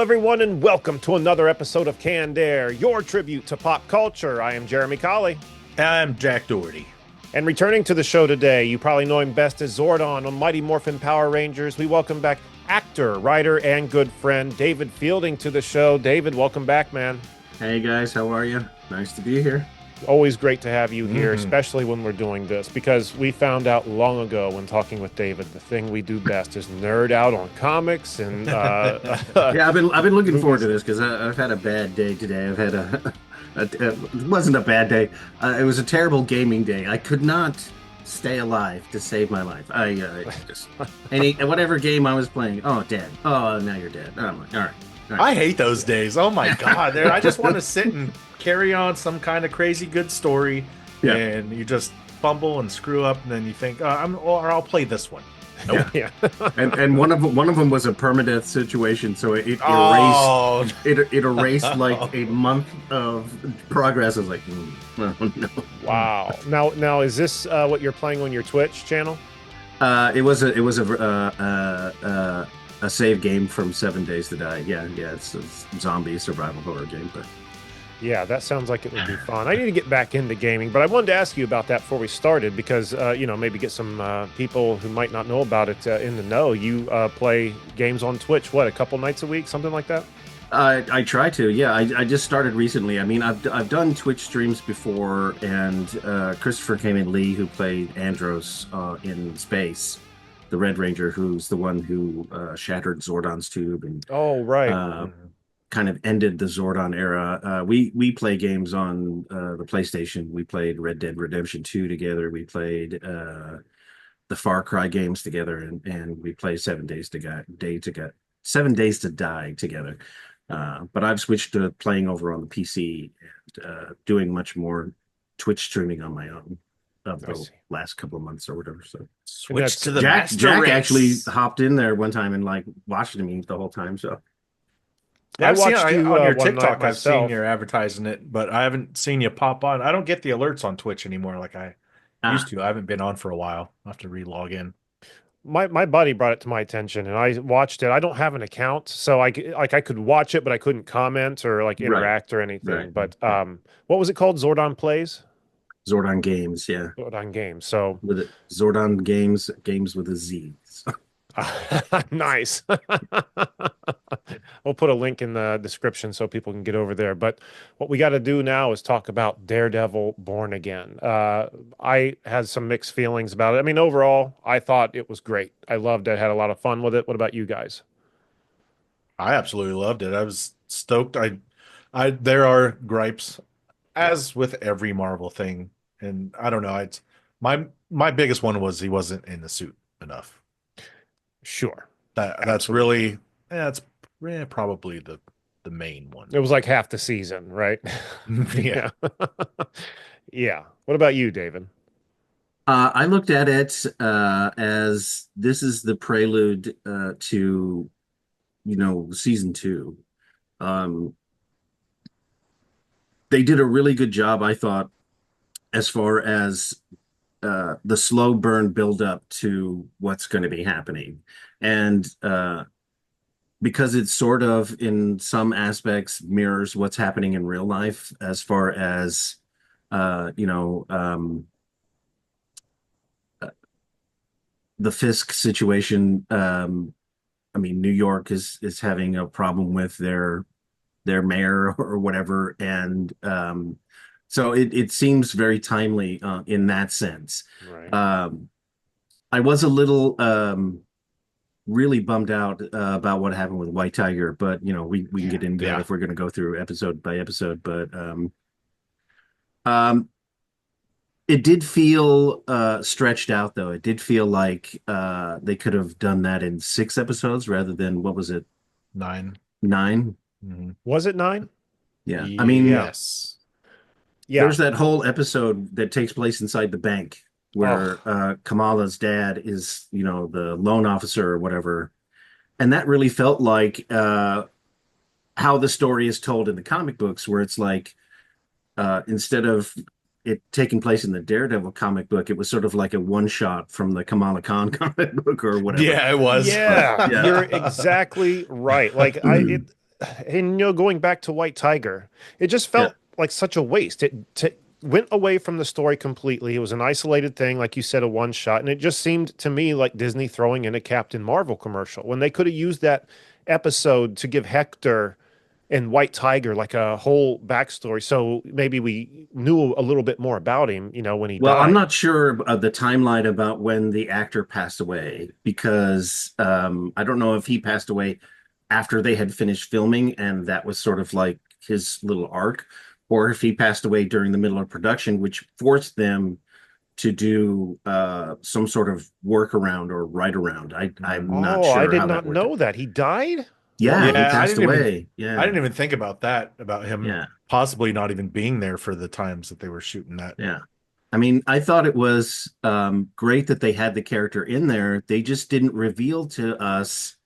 everyone, and welcome to another episode of Canned Air, your tribute to pop culture. I am Jeremy Colley. I'm Jack Doherty. And returning to the show today, you probably know him best as Zordon on Mighty Morphin Power Rangers. We welcome back actor, writer, and good friend David Fielding to the show. David, welcome back, man. Hey guys, how are you? Nice to be here. Always great to have you here, especially when we're doing this, because we found out long ago when talking with David, the thing we do best is nerd out on comics and yeah, I've been looking forward to this because I've had a bad day today. I've had it wasn't a bad day. It was a terrible gaming day. I could not stay alive to save my life. I just whatever game I was playing. Oh, dead. Oh, now you're dead. Oh, all right. I hate those days. Oh my god, I just want to sit and carry on some kind of crazy good story, and you just fumble and screw up, and then you think, I'll play this one. Nope. Yeah. and one of them was a permadeath situation, so it erased like a month of progress. I was like, oh, no. Wow. Now is this what you're playing on your Twitch channel? It was a save game from 7 Days to Die. Yeah, it's a zombie survival horror game, but. Yeah, that sounds like it would be fun. I need to get back into gaming, but I wanted to ask you about that before we started because, maybe get some people who might not know about it in the know. You play games on Twitch, a couple nights a week, something like that? I try to, yeah. I just started recently. I mean, I've done Twitch streams before, and Christopher Kamen Lee, who played Andros in Space, the Red Ranger, who's the one who shattered Zordon's tube. And, oh, right. Kind of ended the Zordon era. We play games on the PlayStation. We played Red Dead Redemption 2 together. We played the Far Cry games together, and we play 7 Days to Die together. But I've switched to playing over on the PC and doing much more Twitch streaming on my own of the last couple of months or whatever. So switch to the Jack actually hopped in there one time and like watched me the whole time. So. Yeah, I watched you on your one TikTok. night I've seen myself. your advertising it, but I haven't seen you pop on. I don't get the alerts on Twitch anymore like I used to. I haven't been on for a while. I'll have to re-log in. My buddy brought it to my attention, and I watched it. I don't have an account, so I could watch it, but I couldn't comment or interact or anything. Right. But what was it called? Zordon Plays? Zordon Games, yeah. Zordon Games. So with it, Zordon Games with a Z. Nice. We'll put a link in the description so people can get over there. But what we got to do now is talk about Daredevil Born Again. I had some mixed feelings about it. I mean, overall, I thought it was great. I loved it. Had a lot of fun with it. What about you guys? I absolutely loved it. I was stoked. There are gripes, as with every Marvel thing, and I don't know. It's my biggest one was he wasn't in the suit enough. Sure. That's really probably the main one. It was like half the season, right? Yeah. Yeah. What about you, David? I looked at it as this is the prelude to, season 2. They did a really good job, I thought, as far as the slow burn build up to what's going to be happening. And because it sort of, in some aspects, mirrors what's happening in real life as far as, the Fisk situation. I mean, New York is having a problem with their mayor or whatever. And so it seems very timely in that sense. Right. I was a little really bummed out about what happened with White Tiger, but we can get into that if we're going to go through episode by episode. But it did feel stretched out, though. It did feel like they could have done that in 6 episodes rather than, what was it? 9. 9? Mm-hmm. Was it 9? Yeah. I mean, yes. Yeah. There's that whole episode that takes place inside the bank where Kamala's dad is, the loan officer or whatever. And that really felt like how the story is told in the comic books, where it's like, instead of it taking place in the Daredevil comic book, it was sort of like a one-shot from the Kamala Khan comic book or whatever. Yeah, it was. Yeah, you're exactly right. Like and going back to White Tiger, it just Yeah. felt like such a waste. It went away from the story completely. It was an isolated thing, like you said, a one shot, and it just seemed to me like Disney throwing in a Captain Marvel commercial when they could have used that episode to give Hector and White Tiger like a whole backstory. So maybe we knew a little bit more about him, when he Well, I'm died. not sure of the timeline about when the actor passed away because I don't know if he passed away after they had finished filming and that was sort of like his little arc, or if he passed away during the middle of production, which forced them to do some sort of workaround or write around. I'm not Oh, I sure did how that not worked. know that he died. Yeah, he Yeah, What? passed away. I Yeah, didn't even think about that, about him yeah, possibly not even being there for the times that they were shooting that. yeah. I mean, I thought it was great that they had the character in there. They just didn't reveal to us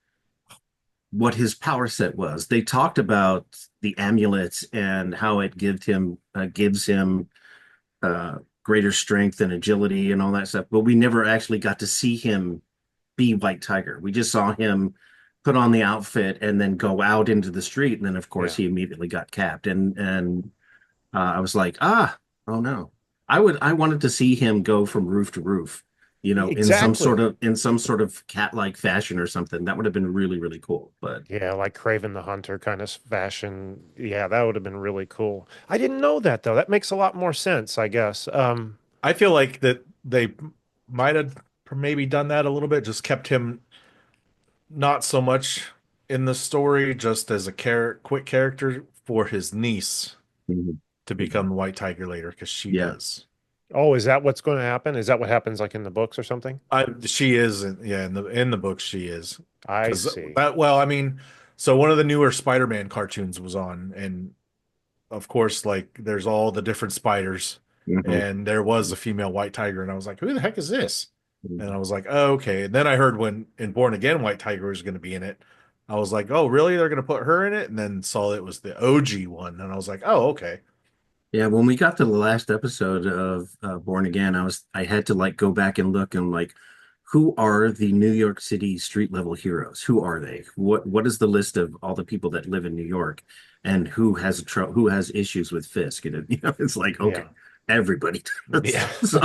what his power set was. They talked about the amulets and how it gives him greater strength and agility and all that stuff, but we never actually got to see him be White Tiger. We just saw him put on the outfit and then go out into the street, and then of course Yeah. he immediately got capped. And I was like, oh no. I wanted to see him go from roof to roof, Exactly. in some sort of cat-like fashion or something. That would have been really, really cool. But Yeah, like Craven the Hunter kind of fashion. Yeah, that would have been really cool. I didn't know that though. That makes a lot more sense, I guess. I feel like that they might have maybe done that a little bit, just kept him not so much in the story, just as a quick character for his niece mhm, to become the White Tiger later, because she yeah, does. Oh, is that what's going to happen? Is that what happens like in the books or something? She is, yeah, in the book she is, I because see. that. Well, I mean, so one of the newer Spider-Man cartoons was on, and of course, like there's all the different spiders, mhm, and there was a female White Tiger, and I was like, who the heck is this? And mhm. I was like, oh, okay. And then I heard when in Born Again, White Tiger was going to be in it. I was like, oh, really? They're going to put her in it? And then saw it was the OG one, and I was like, oh, okay. Yeah, when we got to the last episode of Born Again, I had to like go back and look and like, who are the New York City street level heroes? Who are they? What is the list of all the people that live in New York, and who has issues with Fisk? And it's like, okay, Yeah. everybody does. Yeah. So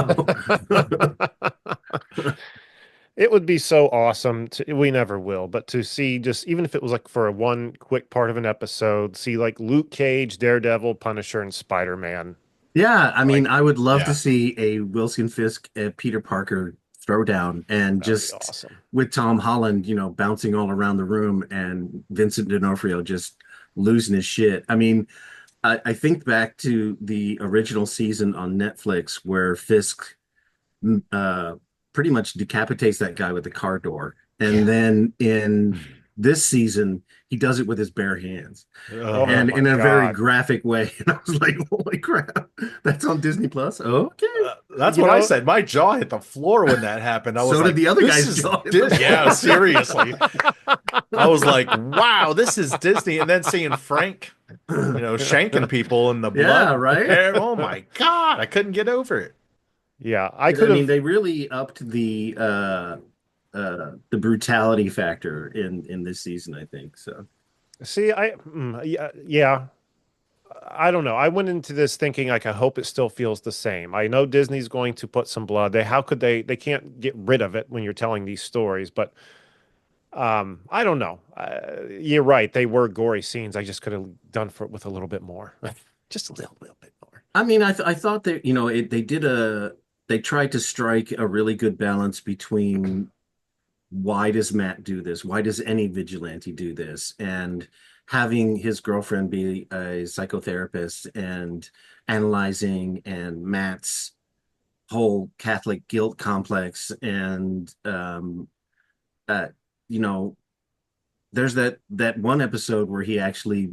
It would be so awesome we never will, but to see just even if it was like for a one quick part of an episode, see like Luke Cage, Daredevil, Punisher, and Spider-Man. yeah, I mean, Like I would love to Yeah. see a Wilson Fisk, Peter Parker throwdown, and that'd be just awesome. with Tom Holland, bouncing all around the room, and Vincent D'Onofrio just losing his shit. I mean, I think back to the original season on Netflix where Fisk uh, pretty much decapitates that guy with the car door, and Yeah. then in this season he does it with his bare hands Oh Uh-huh. and my in a very God. graphic way. And I was like, holy crap, that's on Disney Plus. Okay. That's You what I know, said. My jaw hit the floor when that happened. I was So did like, the other this guy's is jaw hit the Disney. Yeah, floor. seriously. I was like, wow, this is Disney. And then seeing Frank, shanking people and the Yeah, blood. right. Oh my God, I couldn't get over it. yeah, I I could mean, have they really upped the brutality factor in this season, I think. So see, yeah. I don't know. I went into this thinking like I hope it still feels the same. I know Disney's going to put some blood. How could they can't get rid of it when you're telling these stories, but I don't know. You're right. They were gory scenes. I just could have done for it with a little bit more. Just a little bit more. I mean, I thought that they tried to strike a really good balance between why does Matt do this? Why does any vigilante do this? And having his girlfriend be a psychotherapist and analyzing, and Matt's whole Catholic guilt complex, and uh, you know, there's that one episode where he actually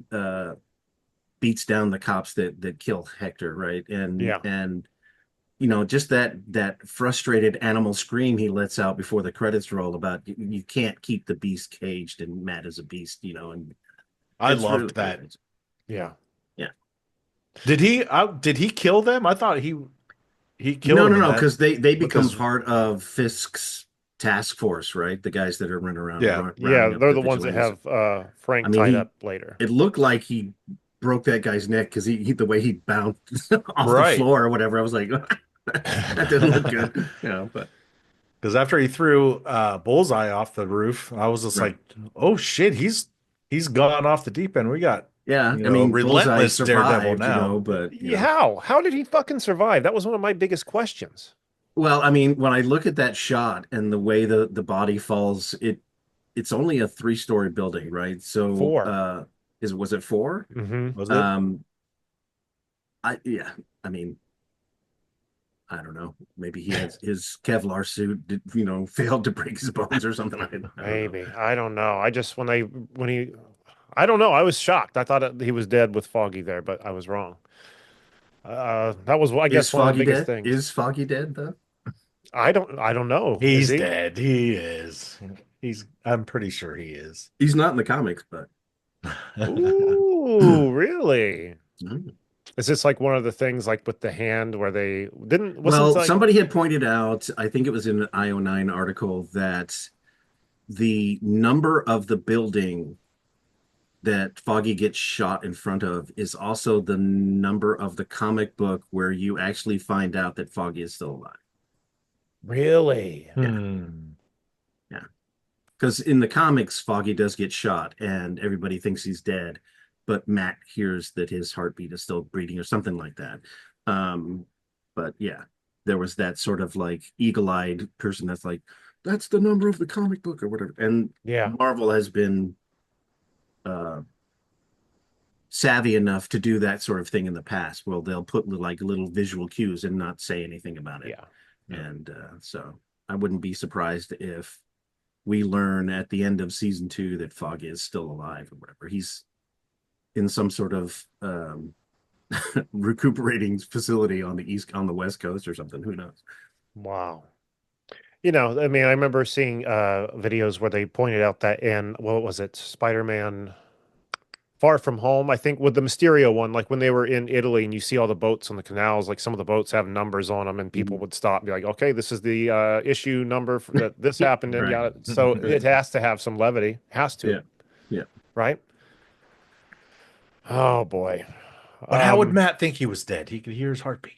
beats down the cops that kill Hector, right? Yeah. And just that frustrated animal scream he lets out before the credits roll about you can't keep the beast caged, and Matt is a beast, and I it's really, loved that. Yeah. yeah. Did he kill them? I thought he killed No, them no, in no, that because they with become his. part of Fisk's task force, right? The guys that are running around Yeah. Yeah, rounding up they're the the ones that vigilantes. have I Frank mean, tied up later. it looked like he broke that guy's neck because the way he bounced off the Right. floor or whatever. I was like, that didn't look good. But Because after he threw Bullseye off the roof, I was just right. like, "Oh shit, he's gone off the deep end. We got, Yeah. I mean, Bullseye relentless Daredevil survived, now." but How did he fucking survive? That was one of my biggest questions. well, I mean, when I look at that shot and the way the body falls, it's only a three-story building, right? So, Four. was it four? Hmm. Was it? Um, yeah, I mean, I don't know. Maybe he has his Kevlar suit, failed to break his bones or something. I don't know. Maybe. I don't know. I just when he I don't know. I was shocked. I thought he was dead with Foggy there, but I was wrong. That was, I Is guess, one of the Foggy biggest dead? things. Is Foggy dead though? I don't know. Is He's he? dead. He is. I'm pretty sure he is. He's not in the comics, but Ooh, really? Mm. Is this like one of the things like with the hand where they didn't wasn't Well, like somebody had pointed out, I think it was in an IO9 article, that the number of the building that Foggy gets shot in front of is also the number of the comic book where you actually find out that Foggy is still alive. really? Yeah, Hmm. yeah. Because in the comics, Foggy does get shot and everybody thinks he's dead, but Matt hears that his heartbeat is still beating or something like that. Um, but yeah, there was that sort of like eagle-eyed person that's like, that's the number of the comic book or whatever. And Yeah. Marvel has been uh, savvy enough to do that sort of thing in the past. Well, they'll put like little visual cues and not say anything about it. Yeah. And so I wouldn't be surprised if we learn at the end of season 2 that Foggy is still alive or whatever. He's in some sort of recuperating facility on the West Coast or something. Who knows? Wow. I mean, I remember seeing videos where they pointed out that in what was it, Spider-Man Far From Home, I think with the Mysterio one, like when they were in Italy and you see all the boats on the canals, like some of the boats have numbers on them and people would stop and be like, okay, this is the issue number that this happened and Right. yeah. So it has to have some levity. Has to, Yeah. Yeah. right? Oh boy. But how would Um, Matt think he was dead? He could hear his heartbeat.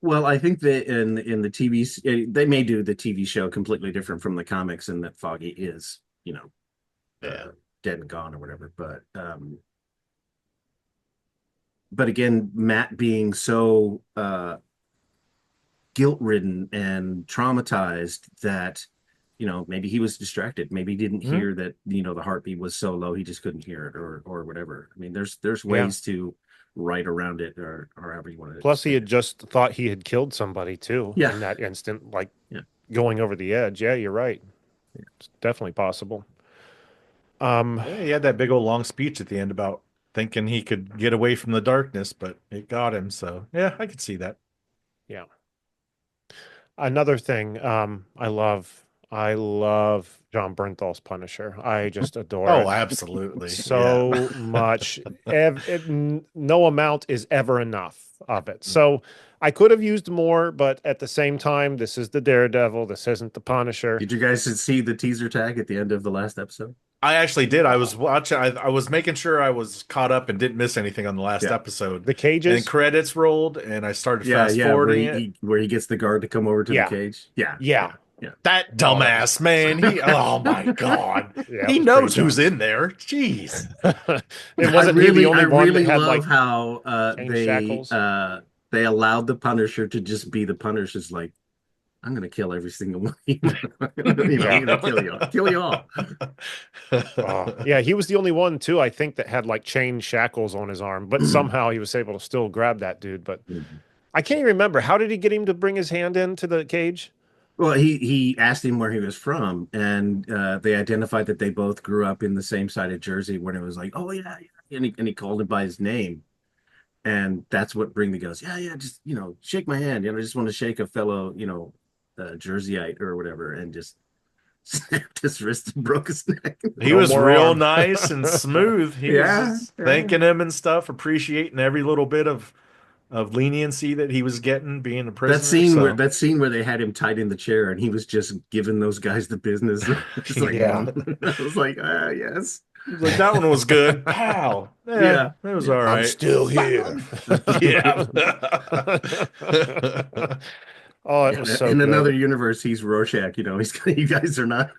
Well, I think that in the TV, they may do the TV show completely different from the comics, and that Foggy is, Yeah. dead and gone or whatever. But again, Matt being so guilt-ridden and traumatized that maybe he was distracted, maybe he didn't mhm. hear that the heartbeat was so low he just couldn't hear it or whatever. I mean, there's Yeah. ways to write around it or however you want to Plus, he say had it. just thought he had killed somebody too Yeah. in that instant, like Yeah. going over the edge. Yeah, you're right. It's definitely possible. Um, Yeah, he had that big old long speech at the end about thinking he could get away from the darkness, but it got him. So yeah, I could see that. yeah. Another thing, I love John Bernthal's Punisher. I just adore Oh, it absolutely. Yeah. so much. No amount is ever enough of it. So I could have used more, but at the same time, this is the Daredevil. This isn't the Punisher. Did you guys see the teaser tag at the end of the last episode? I actually did. I was watching, I was making sure I was caught up and didn't miss anything on the last Yeah. episode. The And cages. credits rolled, and I started Yeah, fast yeah, forwarding it. where he gets the guard to come over to the Yeah. cage. Yeah, Yeah. yeah. That Oh, that dumbass man. Oh my God. Yeah, it He was knows pretty who's dumb. in there. Jeez. And wasn't he the only I one that really had love like how chain shackles? they allowed the Punisher to just be the Punisher's like, I'm gonna kill every single one. I'm gonna kill you all. Kill you all. Oh, yeah, he was the only one too, I think, that had like chain shackles on his arm, but somehow he was able to still grab that dude. But I can't even remember. How did he get him to bring his hand into the cage? Well, he asked him where he was from, and they identified that they both grew up in the same side of Jersey. When it was like, oh yeah, yeah. And he called him by his name, and that's what Brinkley goes, yeah, yeah, just shake my hand. I just want to shake a fellow, Jerseyite or whatever, and just snapped his wrist and broke his neck. He No was more real arm. nice and smooth. He was Yeah, just yeah. thanking him and stuff, appreciating every little bit of of leniency that he was getting being a That prisoner. scene where So that scene where they had him tied in the chair and he was just giving those guys the business. It's like, Yeah. I was like, ah, yes, he was like, that one was good. Pow. Yeah, yeah, that was yeah. all I'm right. still here. Bam. Yeah. Oh, it Yeah, was so in another good. universe, he's Rorschach. You guys are not.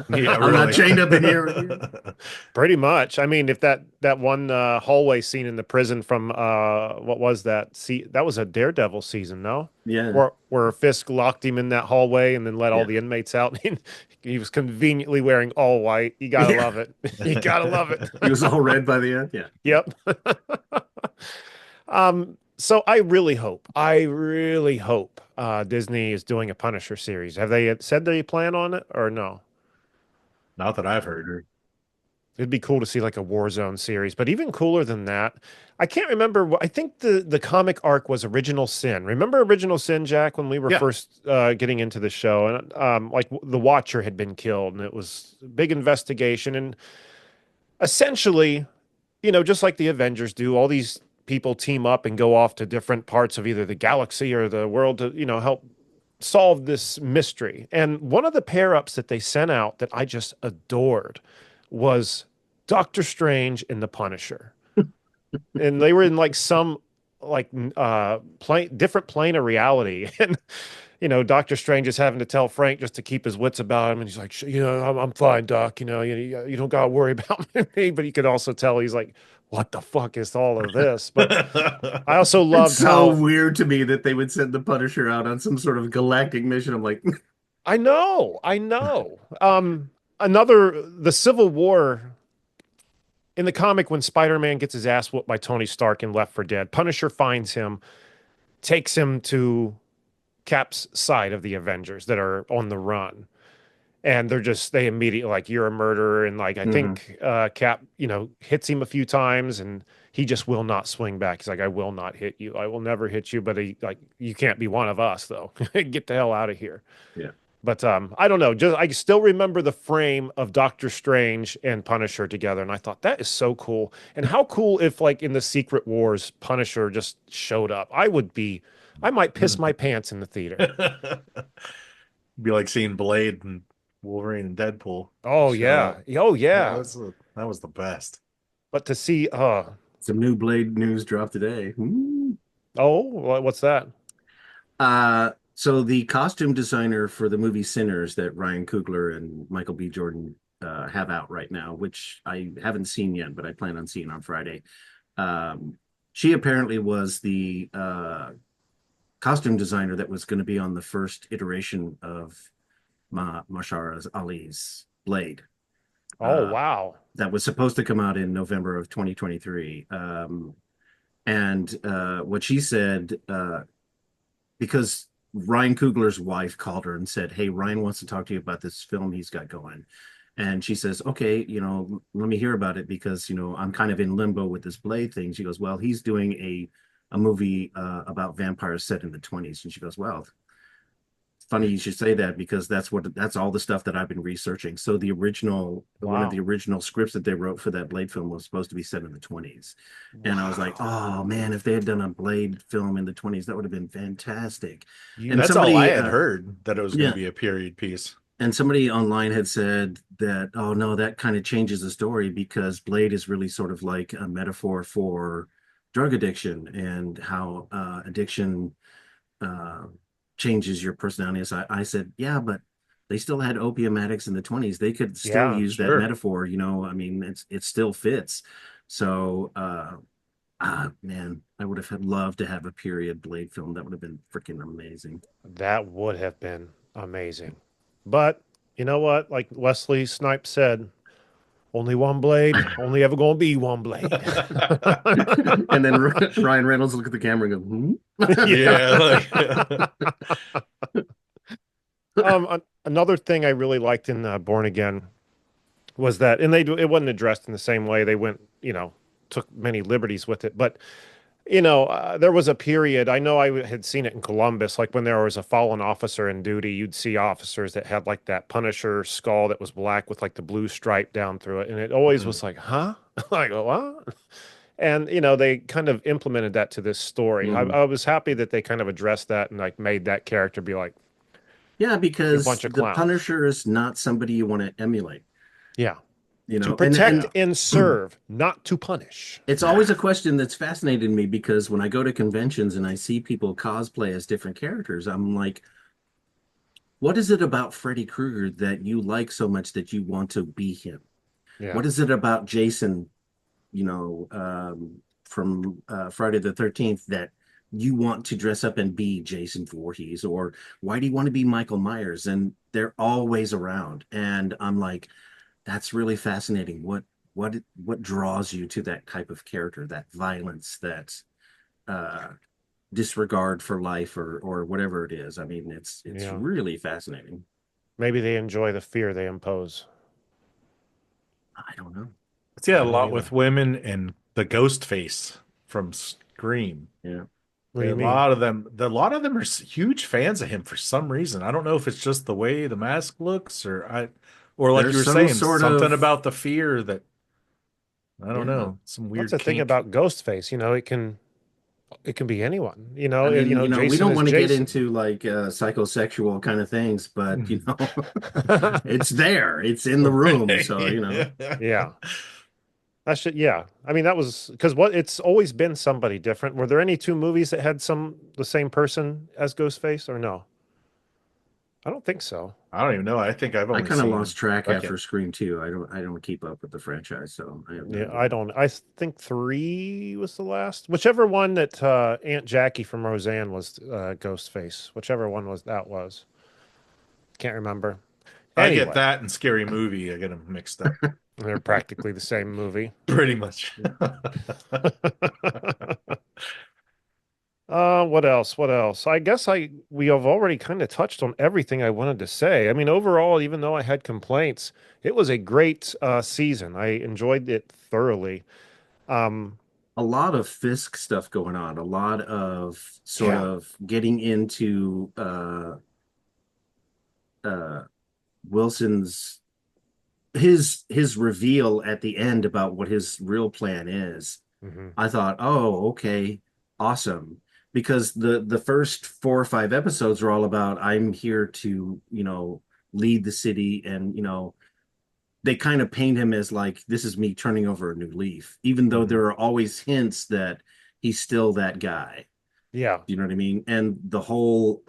Yeah, I'm not really. chained up in here with you. Pretty much. I mean, if that one hallway scene in the prison from what was that? See, that was a Daredevil season, no? Yeah, Where Fisk locked him in that hallway and then let all yeah, the inmates out. He was conveniently wearing all white. You gotta yeah. love it. You gotta love it. He was all red by the end. Yeah, yeah. Yep. So I really hope Disney is doing a Punisher series. Have they said they plan on it or no? Not that I've heard. It'd be cool to see like a Warzone series, but even cooler than that, I can't remember. I think the comic arc was Original Sin. Remember Original Sin, Jack, when we were Yeah. first getting into the show, and like the Watcher had been killed, and it was a big investigation, and essentially, just like the Avengers do, all these people team up and go off to different parts of either the galaxy or the world to, help solve this mystery. And one of the pair ups that they sent out that I just adored was Doctor Strange and the Punisher. And they were in like some like different plane of reality. And Doctor Strange is having to tell Frank just to keep his wits about him. And he's like, I'm fine, Doc. You don't got to worry about me. But you could also tell he's like, what the fuck is all of this? But I also It's loved so how weird to me that they would send the Punisher out on some sort of galactic mission. I'm like, I know. The Civil War in the comic when Spider-Man gets his ass whooped by Tony Stark in Left 4 Dead, Punisher finds him, takes him to Cap's side of the Avengers that are on the run. And they immediately like, you're a murderer. And like, I mhm. think Cap, hits him a few times and he just will not swing back. He's like, I will not hit you. I will never hit you. But you can't be one of us though. Get the hell out of here. Yeah. But I don't know. Just I still remember the frame of Doctor Strange and Punisher together, and I thought that is so cool. And how cool if, like in the Secret Wars, Punisher just showed up. I might piss my pants in the theater. Be like seeing Blade and Wolverine and Deadpool Oh show yeah, up. oh That yeah. was that was the best. But to see, Some new Blade news dropped today. Ooh. what's that? So the costume designer for the movie Sinners that Ryan Coogler and Michael B. Jordan have out right now, which I haven't seen yet, but I plan on seeing on Friday. She apparently was the costume designer that was going to be on the first iteration of Mahershala Ali's Blade. Oh Uh, wow. that was supposed to come out in November of 2023. And what she said, because Ryan Coogler's wife called her and said, "Hey, Ryan wants to talk to you about this film he's got going." And she says, "Okay, let me hear about it because, I'm kind of in limbo with this Blade thing." She goes, "Well, he's doing a movie about vampires set in the 20s." And she goes, "Well, funny you should say that because that's all the stuff that I've been researching." So one of Wow. the original scripts that they wrote for that Blade film was supposed to be set in the 20s. And I was like, Wow. oh man, if they had done a Blade film in the 20s, that would have been fantastic. And That's all I somebody, had heard, that it was going to yeah, be a period piece. and somebody online had said that, oh no, that kind of changes the story because Blade is really sort of like a metaphor for drug addiction and how addiction uh, changes your personality. So I said, yeah, but they still had opium addicts in the 20s. They could still Yeah. use that Sure. metaphor, I mean, it still fits. So, man, I would have loved to have a period Blade film. That would have been freaking amazing. That would have been amazing. But you know what? Like Wesley Snipes said, only one blade, only ever gonna be one blade. And then Ryan Reynolds look at the camera and go, hmm? Yeah. Yeah, like Another thing I really liked in Born Again was that, and it wasn't addressed in the same way. They went, took many liberties with it, but there was a period. I know I had seen it in Columbus, like when there was a fallen officer in duty, you'd see officers that had like that Punisher skull that was black with like the blue stripe down through it, and it always was like, huh? Like what? And they kind of implemented that to this story. Mhm. I was happy that they kind of addressed that and like made that character be like Yeah, a because bunch of the clowns. Punisher is not somebody you want to emulate, Yeah. you To know. protect And and serve, not to punish. it's always a question that's fascinated me because when I go to conventions and I see people cosplay as different characters, I'm like, what is it about Freddy Krueger that you like so much that you want to be him? Yeah. What is it about Jason, from Friday the 13th that you want to dress up and be Jason Voorhees? Or why do you want to be Michael Myers? And they're always around. And I'm like, that's really fascinating. What draws you to that type of character, that violence, that uh, disregard for life, or whatever it is? I mean, it's Yeah. really fascinating. Maybe they enjoy the fear they impose. I don't know. It's, yeah, I a don't lot with either. women and the ghost face from Scream. Yeah. What do A you mean? lot of them, are huge fans of him for some reason. I don't know if it's just the way the mask looks, or like you There's were some saying, sort something of, about the fear that I don't yeah. know, some That's weird the thing kink. about Ghostface. It can be anyone. I mean, we Jason don't is want to get Jason. into like psychosexual kind of things, but it's there. It's in the room. So, Yeah. That should, yeah. I mean, that was because it's always been somebody different. Were there any two movies that had the same person as Ghostface or no? I don't think so. I don't even know. I think I've I only kind of seen lost track second. after Scream 2. I don't keep up with the franchise, so I have no Yeah, idea. I don't. I think three was the last. Whichever one that Aunt Jackie from Roseanne was Ghostface. Whichever one that was. Can't remember. I get Anyway, that and Scary Movie. I get them mixed up. they're practically the same movie. Pretty much. What else? What else? I guess we have already kind of touched on everything I wanted to say. I mean, overall, even though I had complaints, it was a great season. I enjoyed it thoroughly. Um, A lot of Fisk stuff going on, a lot of sort yeah. of getting into uh Wilson's his reveal at the end about what his real plan is. Hmm. I thought, oh, okay, awesome. Because the first 4 or 5 episodes are all about I'm here to, lead the city, and they kind of paint him as like this is me turning over a new leaf, even though Hmm. there are always hints that he's still that guy. Yeah. You know what I mean? And the whole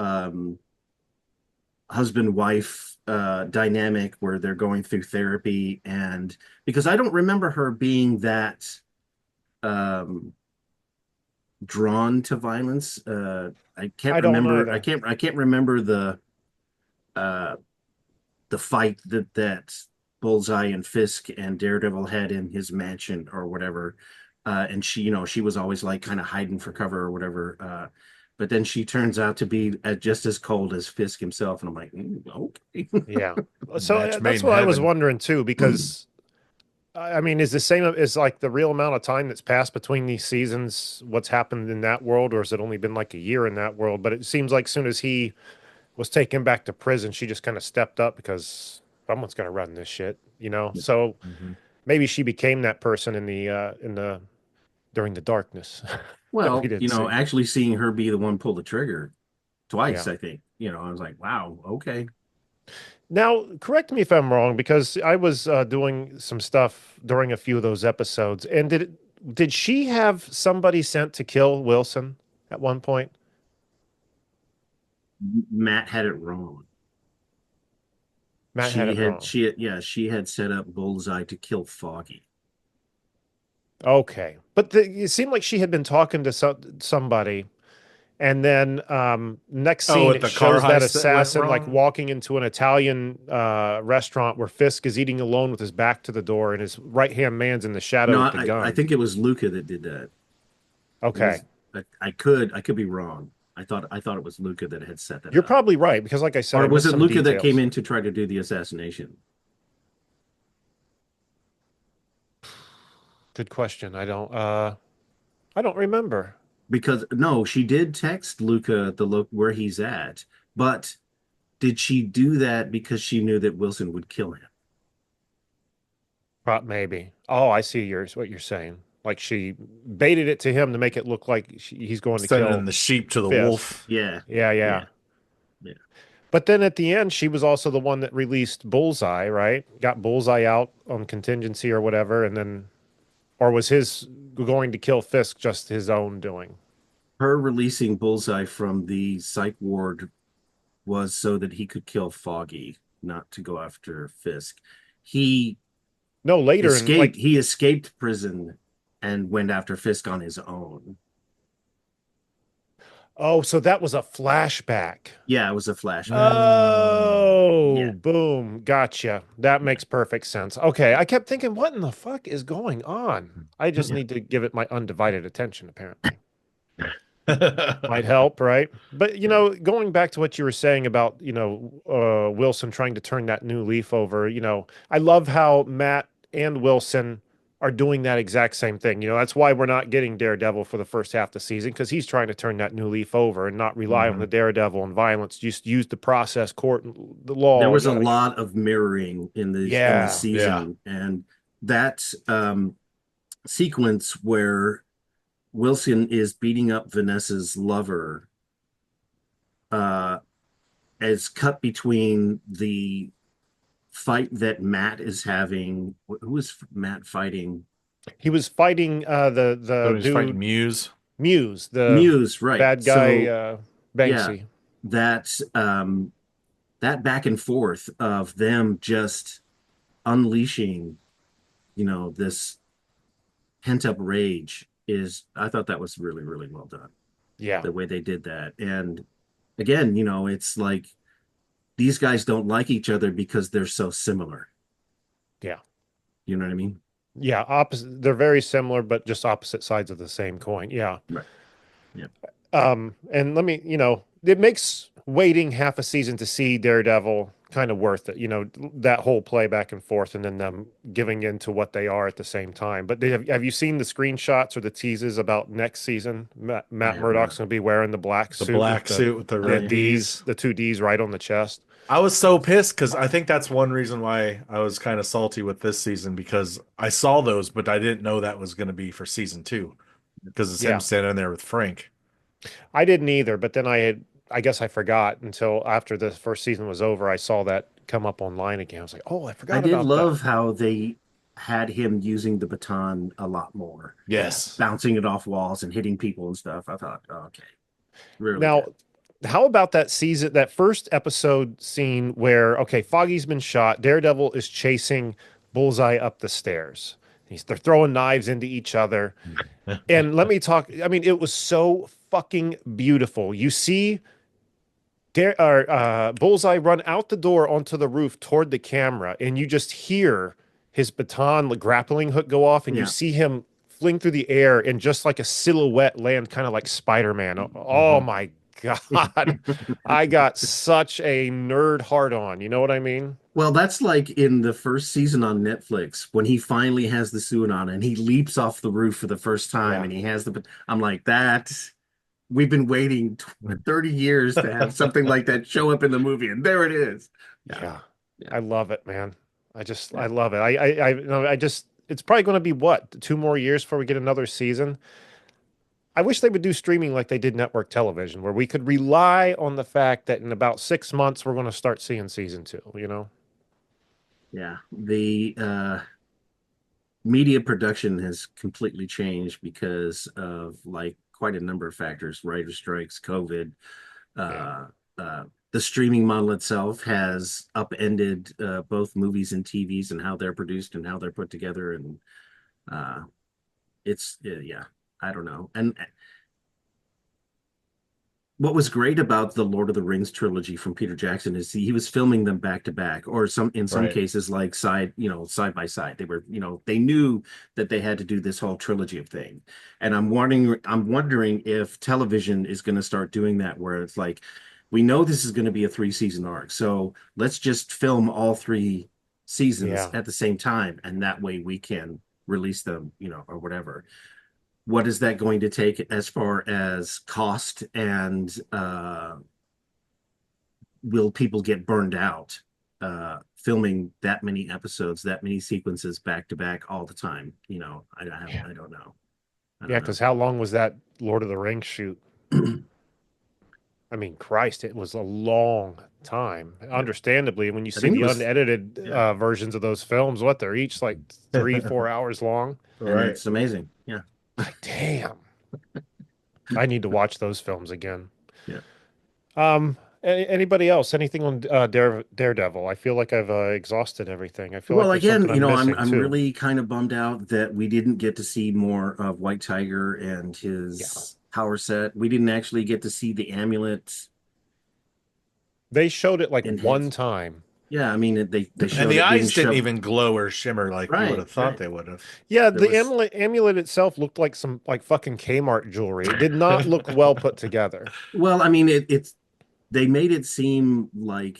husband wife dynamic where they're going through therapy, and because I don't remember her being that um drawn to violence. I can't I don't remember. I either. can't. I can't remember uh, the fight that Bullseye and Fisk and Daredevil had in his mansion or whatever. And she was always like kind of hiding for cover or whatever. But then she turns out to be just as cold as Fisk himself, and I'm like, okay. Yeah. So Match made that's in what I was heaven. wondering too, because I mean, is the same is like the real amount of time that's passed between these seasons, what's happened in that world, or has it only been like a year in that world? But it seems like soon as he was taken back to prison, she just kind of stepped up because someone's going to run this shit. So Mhm. maybe she became that person in the during the darkness that we Well, didn't see. actually seeing her be the one pull the trigger twice, Yeah. I think, I was like, wow, okay. Now, correct me if I'm wrong, because I was doing some stuff during a few of those episodes, and did she have somebody sent to kill Wilson at one point? Matt had it wrong. Matt had it wrong. She had set up Bullseye to kill Foggy. Okay, but it seemed like she had been talking to somebody, and then next Oh, scene with it the car shows that heist that went assassin like wrong. walking into an Italian restaurant where Fisk is eating alone with his back to the door, and his right hand man's in the shadow No, with the I gun. think it was Luca that did that. It Okay. was I could be wrong. I thought it was Luca that had set that You're up. probably right because, like I said, Or I was missed it some Luca that came details. in to try to do the assassination? Good question. I don't remember. Because no, she did text Luca the look where he's at, but did she do that because she knew that Wilson would kill him? Maybe. Oh, I see what you're saying. Like she baited it to him to make it look like he's going to Sending kill the sheep to the Fisk. wolf. Yeah, Yeah, yeah. yeah, yeah. But then at the end, she was also the one that released Bullseye, right? Got Bullseye out on contingency or whatever, and then, or was his going to kill Fisk just his own doing? Her releasing Bullseye from the psych ward was so that he could kill Foggy, not to go after Fisk. He No, later in escaped. like, He escaped prison and went after Fisk on his own. oh, so that was a flashback. Yeah, it was a flashback. Oh, Yeah, boom. Gotcha. That yeah, makes perfect sense. Okay. I kept thinking, what in the fuck is going on? I just yeah. need to give it my undivided attention, apparently. Might help, right? But, Yeah. going back to what you were saying about, Wilson trying to turn that new leaf over, I love how Matt and Wilson are doing that exact same thing. That's why we're not getting Daredevil for the first half of the season because he's trying to turn that new leaf over and not rely on the Mhm. Daredevil and violence. Just use the process, court, and the There law. was a lot of mirroring in the Yeah. Yeah. season, and that sequence where Wilson is beating up Vanessa's lover uh, is cut between the fight that Matt is having. Who is Matt fighting? He was fighting the So he's fighting dude Muse. Muse, the Muse, right? bad guy, So yeah, Banksy. that that back and forth of them just unleashing, this pent up rage is. I thought that was really, really well done. Yeah. The way they did that, and again, it's like these guys don't like each other because they're so similar. Yeah. You know what I mean? Yeah, opposite. They're very similar, but just opposite sides of the same coin. Yeah. Right. Yeah. And let me, it makes waiting half a season to see Daredevil kind of worth it. That whole play back and forth, and then them giving in to what they are at the same time. But have you seen the screenshots or the teases about next season? I Matt have Murdock's not. going to be wearing the black The suit with black suit with the Oh red yeah. D's. The two D's right on the chest. I was so pissed because I think that's one reason why I was kind of salty with this season because I saw those, but I didn't know that was going to be for season two because it's him Yeah. standing there with Frank. I didn't either, but then I guess I forgot until after the first season was over. I saw that come up online again. I was like, oh, I I forgot did about that. love how they had him using the baton a lot more, Yes. bouncing it off walls and hitting people and stuff. I thought, oh, okay, really Now, good. how about that season, that first episode scene where, okay, Foggy's been shot, Daredevil is chasing Bullseye up the stairs. They're throwing knives into each other. And let me talk, I mean, it was so fucking beautiful. You see Bullseye run out the door onto the roof toward the camera, and you just hear his baton, the grappling hook go off, and you Yeah. see him fling through the air and just like a silhouette land, kind of like Spider-Man. Oh Mhm. my God. I got such a nerd heart on. You know what I mean? Well, that's like in the first season on Netflix when he finally has the suit on and he leaps off the roof for the first time Yeah. and he has the. I'm like, that. We've been waiting 30 years to have something like that show up in the movie, and there it is. Yeah, Yeah. yeah, I love it, man. I yeah. love it. It's probably going to be what, 2 more years before we get another season. I wish they would do streaming like they did network television, where we could rely on the fact that in about 6 months we're going to start seeing season two. Yeah. The media production has completely changed because of like quite a number of factors, writer strikes, COVID. Yeah. Uh, the streaming model itself has upended both movies and TVs and how they're produced and how they're put together. And uh, yeah, I don't know. And what was great about the Lord of the Rings trilogy from Peter Jackson is he was filming them back to back, or in some Right. cases like side by side. They were, they knew that they had to do this whole trilogy of thing. And I'm wondering if television is going to start doing that, where it's like, we know this is going to be a 3 season arc, so let's just film all 3 seasons Yeah. at the same time, and that way we can release them, or whatever. What is that going to take as far as cost, and will people get burned out filming that many episodes, that many sequences back to back all the time. Yeah. I don't know. I Yeah, don't know. because how long was that Lord of the Rings shoot? I mean, Christ, it was a long time. Yeah. Understandably, when you I see think it the was, unedited yeah, versions of those films, what they're each like 3, 4 hours long. and Right. it's amazing. Yeah. Like, damn, I need to watch those films again. Yeah. Anybody else? Anything on Daredevil? I feel like I've exhausted everything. I feel like Well, there's again, something I'm I'm missing I'm too. really kind of bummed out that we didn't get to see more of White Tiger and Yeah, his power set. We didn't actually get to see the amulet they showed it like in one his. time. Yeah, I mean, they And showed the it being eyes didn't shoved. even glow or shimmer like you would Right, have thought right. they would have. Yeah, There the was. amulet itself looked like some like fucking Kmart jewelry. It did not look well put together. Well, I mean, it's they made it seem like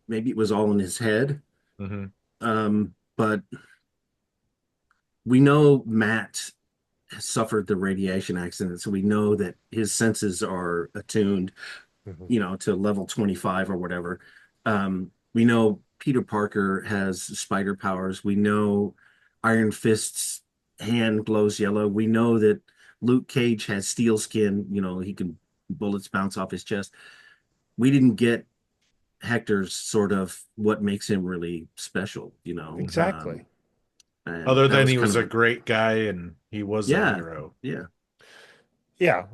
maybe it was all in his head. Hmm. But we know Matt suffered the radiation accident, so we know that his senses are attuned, Mhm. to level 25 or whatever. We know Peter Parker has spider powers. We know Iron Fist's hand glows yellow. We know that Luke Cage has steel skin. He can bullets bounce off his chest. We didn't get Hector's sort of what makes him really special, Exactly. and Other that than was he kind was of a a great guy and he was a yeah, hero. yeah. Yeah.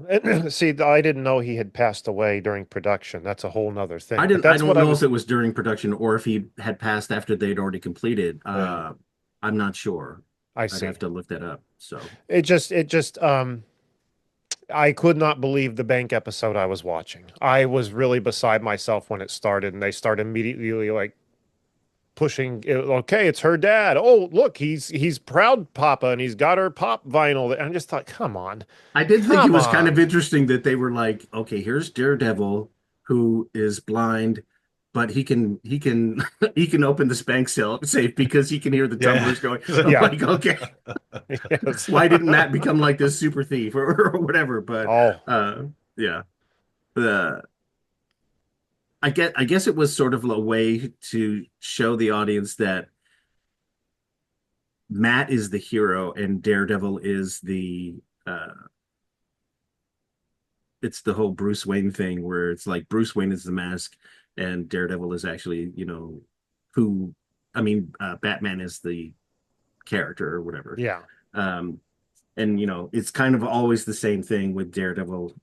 See, I didn't know he had passed away during production. That's a whole nother I thing. But didn't. I that's don't what I know if was. it was during production or if he had passed after they'd already completed. Yeah. I'm not sure. I I'd have see. to look that up. So It just I could not believe the bank episode I was watching. I was really beside myself when it started, and they start immediately like pushing. Okay, it's her dad. Oh, look, he's proud Papa, and he's got her pop vinyl. And I just thought, come on, I did think it come was kind of on. interesting that they were like, okay, here's Daredevil who is blind, but he can he can open the spank cell safe because he can hear the Yeah. tumblers going. I'm Yeah. like, okay, Yes. why didn't Matt become like this super thief or whatever? But Oh, yeah, the I guess it was sort of a way to show the audience that Matt is the hero and Daredevil is uh it's the whole Bruce Wayne thing where it's like Bruce Wayne is the mask and Daredevil is actually, who Batman is the character or whatever. yeah. Um and it's kind of always the same thing with Daredevil.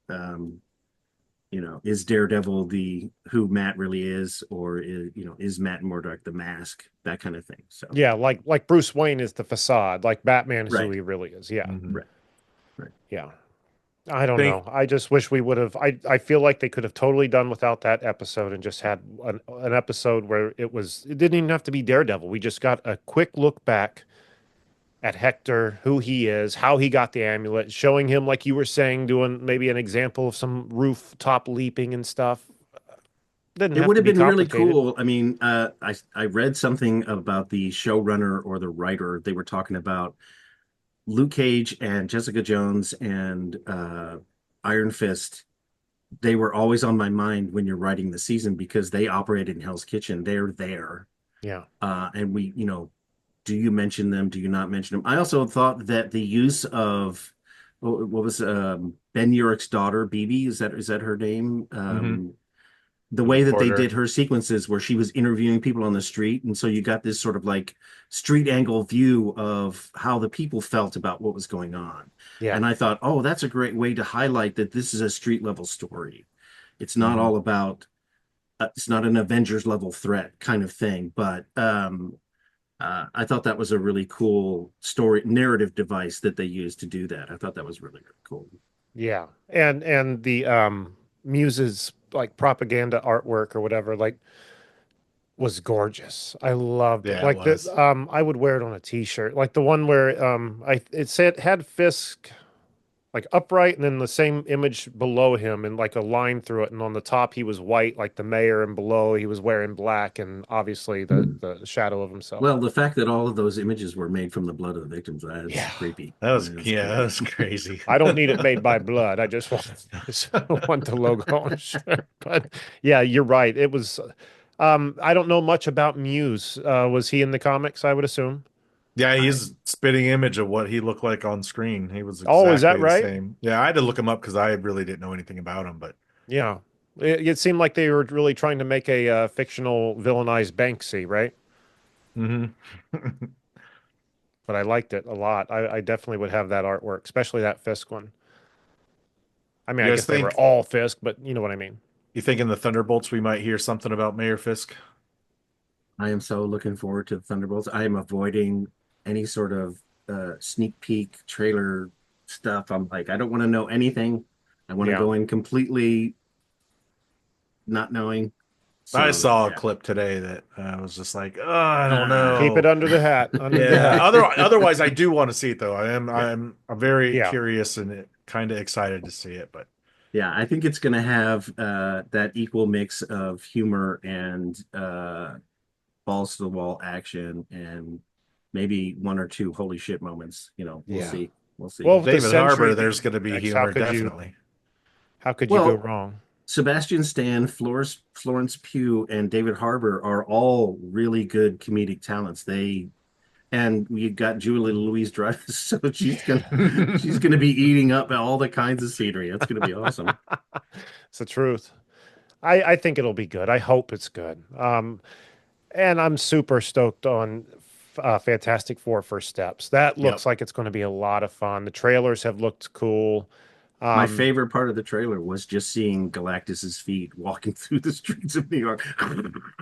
Is Daredevil the who Matt really is, or is Matt Murdock the mask? That kind of thing. So Yeah, like Bruce Wayne is the facade, like Batman is who right, he really is. Yeah. Hmm. right, right. Yeah. I don't Think know. I just wish we would have. I feel like they could have totally done without that episode and just had an episode where it didn't even have to be Daredevil. We just got a quick look back at Hector, who he is, how he got the amulet, showing him, like you were saying, doing maybe an example of some rooftop leaping and stuff. Didn't It have would to have be been really complicated. cool. I mean, I read something about the showrunner or the writer. They were talking about Luke Cage and Jessica Jones and Iron Fist. They were always on my mind when you're writing the season because they operated in Hell's Kitchen. They're there, Yeah. and do you mention them? Do you not mention them? I also thought that the use of what was Ben Urich's daughter, BB, is that her name? hmm The The way that they did reporter. her sequences where she was interviewing people on the street, and so you got this sort of like street angle view of how the people felt about what was going on. Yeah. And I thought, oh, that's a great way to highlight that this is a street level story. It's not Hmm. all about it's not an Avengers level threat kind of thing, but I thought that was a really cool story narrative device that they used to do that. I thought that was really, really cool. Yeah. And the Muse's like propaganda artwork or whatever, like was gorgeous. I loved it. Yeah, it Like the was. I would wear it on a t-shirt. Like the one where I it said had Fisk like upright and then the same image below him and like a line through it, and on the top he was white like the mayor, and below he was wearing black and obviously the shadow of himself. Well, the fact that all of those images were made from the blood of the victims, that's Yeah. creepy. That was That's yeah, that creepy. was crazy. I don't need it made by blood. I just want want the logo on a shirt. But yeah, you're right. It was I don't know much about Muse. Was he in the comics, I would assume? Yeah, I, he's spitting image of what he looked like on screen. He was Oh, is that exactly the right? same. Yeah, I had to look him up because I really didn't know anything about him, but Yeah. It seemed like they were really trying to make a fictional villainized Banksy, right? hmm But I liked it a lot. I definitely would have that artwork, especially that Fisk one. I mean, You I guys guess they were think all Fisk, but you know what I mean. you think in the Thunderbolts we might hear something about Mayor Fisk? I am so looking forward to the Thunderbolts. I am avoiding any sort of sneak peek trailer stuff. I'm like, I don't want to know anything. I want to Yeah. go in completely not knowing. I So saw a yeah, clip today that I was just like, oh, I don't Keep it know. under the hat, under the Yeah. hat. Otherwise, I do want to see it though. Yeah. I'm very Yeah. curious and kind of excited to see it. But yeah, I think it's going to have that equal mix of humor and balls to the wall action, and maybe one or two holy shit moments. We'll yeah, see. We'll see. Well, with the David Harbour, Century there's going to be X, humor definitely. how could you go Well, wrong? Sebastian Stan, Florence Pugh, and David Harbour are all really good comedic talents. And we got Julie Louise Dreyfus, so she's gonna be eating up all the kinds of scenery. That's gonna be awesome. It's the truth. I think it'll be good. I hope it's good. And I'm super stoked on Fantastic Four First Steps. That Yep. looks like it's going to be a lot of fun. The trailers have looked cool. My Um, favorite part of the trailer was just seeing Galactus's feet walking through the streets of New York.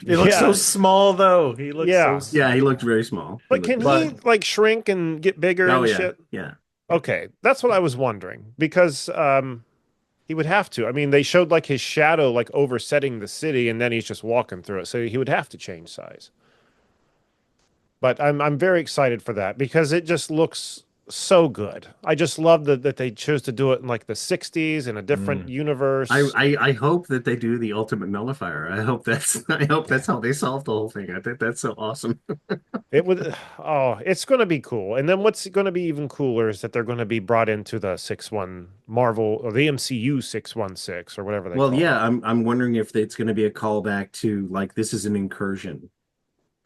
He looks so yeah, small though. He looks so yeah. Yeah, he looked small. very small. He But looked can very he But small. like shrink and get bigger Oh and yeah, shit? yeah. Okay, that's what I was wondering because he would have to. I mean, they showed like his shadow like oversetting the city, and then he's just walking through it, so he would have to change size. But I'm very excited for that because it just looks so good. I just love that they chose to do it in like the 60s in a different mm, universe. I hope that they do the ultimate nullifier. I hope that's how they solve the whole thing. I think that's so awesome. It would oh, it's going to be cool. And then what's going to be even cooler is that they're going to be brought into the 6-1 Marvel or the MCU 616 or whatever they Well, call it. yeah, I'm wondering if it's going to be a callback to like this is an incursion.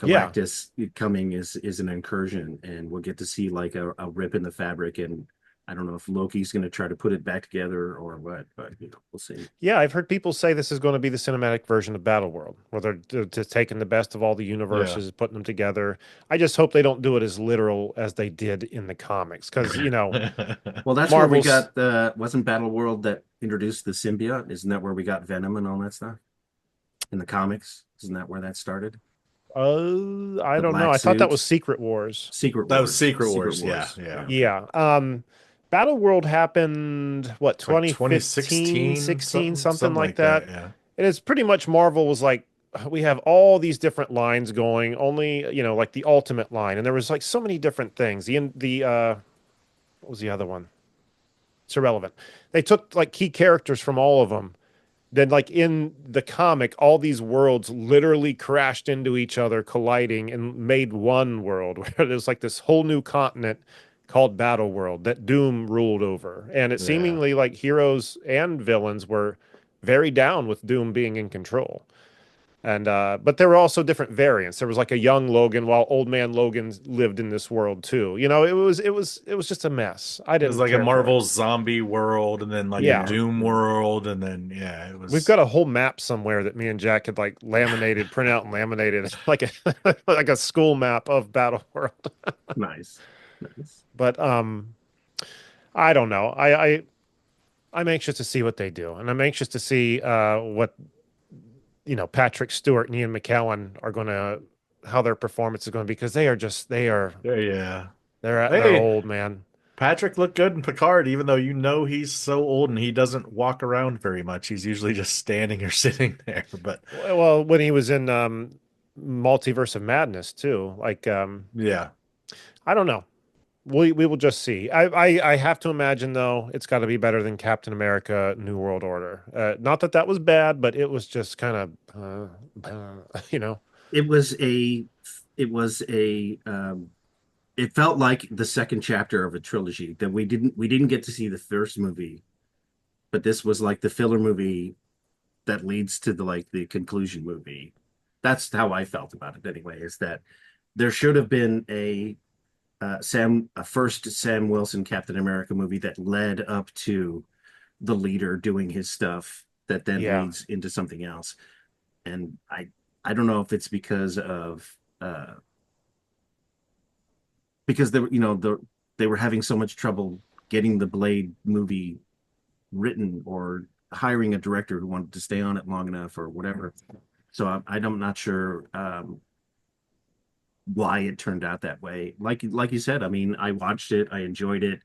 Yeah. Galactus coming is an incursion, and we'll get to see like a rip in the fabric. And I don't know if Loki's going to try to put it back together or what, but we'll see. Yeah, I've heard people say this is going to be the cinematic version of Battleworld, where they're just taking the best of all the yeah. universes, putting them together. I just hope they don't do it as literal as they did in the comics, because Well, that's where we Marvel's. got the wasn't Battle World that introduced the symbiote? Isn't that where we got Venom and all that stuff in the comics? Isn't that where that started? I The don't know. black I thought that suit, was Secret Wars. Secret That was Wars, Secret Secret Wars. Yeah, Wars. yeah. Yeah. Yeah. Battle World happened, what, Like 2015, 2016, 16, something something something like like that. that. Yeah. And it's pretty much Marvel was like, we have all these different lines going, only, like the ultimate line. And there was like so many different things. What was the other one? It's irrelevant. They took like key characters from all of them. Then, like in the comic, all these worlds literally crashed into each other, colliding, and made one world where there's like this whole new continent called Battle World that Doom ruled over. And it Yeah. seemingly like heroes and villains were very down with Doom being in control. And but there were also different variants. There was like a young Logan, while old man Logan lived in this world too. It was just a mess. I It was didn't like a care for it. Marvel zombie world and then like a Yeah. Doom Yeah. world and then yeah, it We've was got a whole map somewhere that me and Jack had like laminated, print out and laminated like a like a school map of Battle World. Nice. Nice. But I don't know. I'm anxious to see what they do. And I'm anxious to see what Patrick Stewart and Ian McKellen are gonna how their performance is going to be because yeah, yeah. they're Hey, old, man. Patrick looked good in Picard, even though he's so old and he doesn't walk around very much. He's usually just standing or sitting there. But Well, when he was in Multiverse of Madness too. Like yeah, I don't know. We will just see. I have to imagine though it's got to be better than Captain America: New World Order. Not that that was bad, but it was just kind of you know. It was a it was a it felt like the second chapter of a trilogy that we didn't get to see the first movie, but this was like the filler movie that leads to the conclusion movie. That's how I felt about it anyway, is that there should have been a first Sam Wilson Captain America movie that led up to the leader doing his stuff that then Yeah. leads into something else. And I don't know if it's because of because they were having so much trouble getting the Blade movie written or hiring a director who wanted to stay on it long enough or whatever. So I'm not sure why it turned out that way. Like you said, I mean, I watched it, I enjoyed it.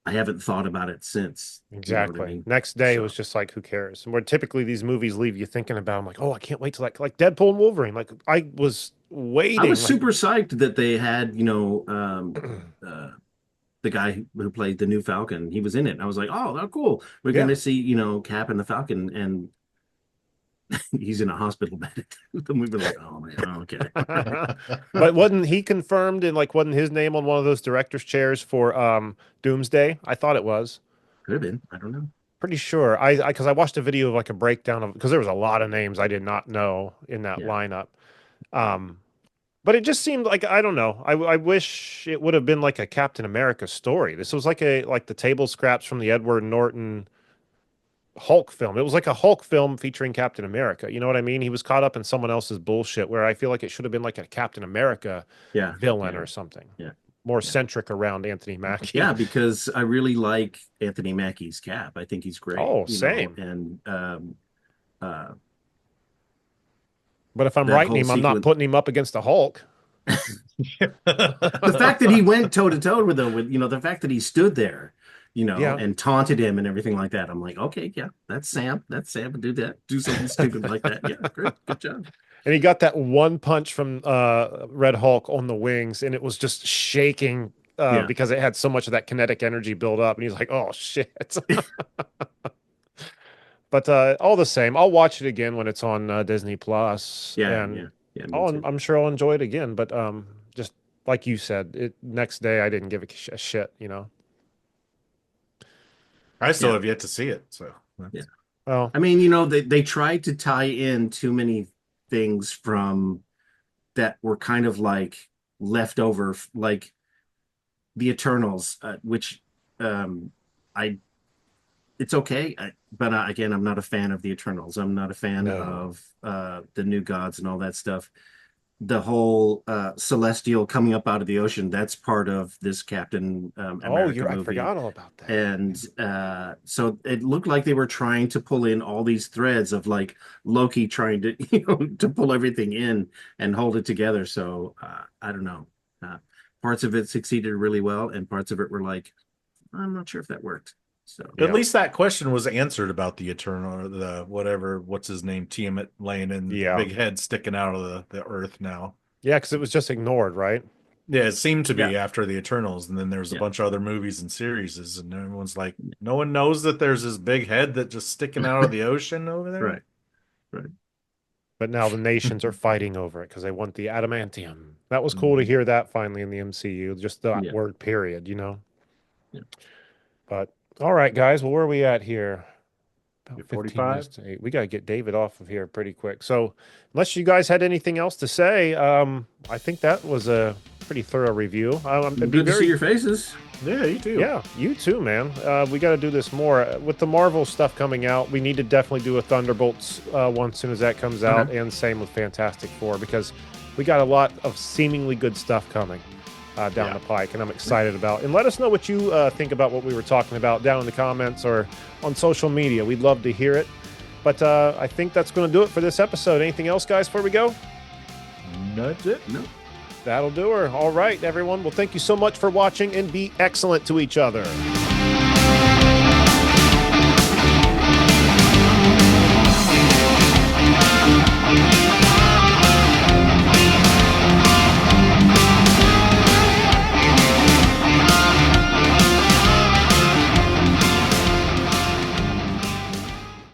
I haven't thought about it since. Exactly. You know what I mean? Next day, it So was just like, who cares? And where typically these movies leave you thinking about, I'm like, oh, I can't wait to like Deadpool and Wolverine. Like I was waiting. I was like, super psyched that they had, the guy who played the new Falcon. He was in it. I was like, oh, cool. We're Yeah. going to see, Cap and the Falcon, and he's in a hospital bed. Then we were like, oh man, okay. But wasn't he confirmed and like wasn't his name on one of those director's chairs for Doomsday? I thought it was. Could have been. I don't know. Pretty sure. I because I watched a video of like a breakdown of because there was a lot of names I did not know in that Yeah. lineup. But it just seemed like I don't know. I wish it would have been like a Captain America story. This was like the table scraps from the Edward Norton Hulk film. It was like a Hulk film featuring Captain America. You know what I mean? He was caught up in someone else's bullshit where I feel like it should have been like a Captain America Yeah. villain Yeah. or something. Yeah. More Yeah. centric around Anthony Mackie. Yeah, because I really like Anthony Mackie's Cap. I think he's great. Oh, same. And But if I'm that writing whole him, I'm not sequence- putting him up against the Hulk. the fact that he went toe to toe with him, the fact that he stood there, Yeah. and taunted him and everything like that. I'm like, okay, yeah, that's Sam. That's Sam. Do that. Do something stupid like that. Yeah, great. Good job. And he got that one punch from Red Hulk on the wings, and it was just shaking Yeah. because it had so much of that kinetic energy build up. And he's like, "Oh shit!" But all the same, I'll watch it again when it's on Disney Plus. Yeah, and yeah. Me too. I'm sure I'll enjoy it again. But just like you said, next day I didn't give a shit. I still Yeah. have yet to see it. So Yeah. Well, I mean, they tried to tie in too many things from that were kind of like leftover, like the Eternals, which I it's okay, but again, I'm not a fan of the Eternals. I'm not a fan No. of the New Gods and all that stuff. The whole Celestial coming up out of the ocean, that's part of this Captain America I movie. forgot all about that. And so it looked like they were trying to pull in all these threads of like Loki trying to, to pull everything in and hold it together. So I don't know. Parts of it succeeded really well, and parts of it were like, I'm not sure if that worked. So at least that question was answered about the Eternal or the whatever, what's his name, Tiamat laying in Yeah. big head sticking out of the earth now. Yeah, because it was just ignored, right? Yeah, it seemed to be Yeah. after the Eternals, and then there was a Yeah. bunch of other movies and series, and everyone's like, no one knows that there's this big head that just sticking out of the ocean over there. Right. But now the nations are fighting over it because they want the adamantium. That was cool to hear that finally in the MCU. Just that Yeah. word, period, Yeah. But all right, guys. Well, where are we at here? About 15 45? minutes to 8. We got to get David off of here pretty quick. So, unless you guys had anything else to say, I think that was a pretty thorough review. It'd be Good to see your faces. Yeah, you too. Yeah, you too, man. We got to do this more with the Marvel stuff coming out. We need to definitely do a Thunderbolts one as soon as that comes out, and same with Fantastic Four because we got a lot of seemingly good stuff coming down the pike, and I'm excited about. And let us know what you think about what we were talking about down in the comments or on social media. We'd love to hear it. But I think that's going to do it for this episode. Anything else, guys, before we go? That's it. No. That'll do her. All right, everyone. Well, thank you so much for watching, and be excellent to each other.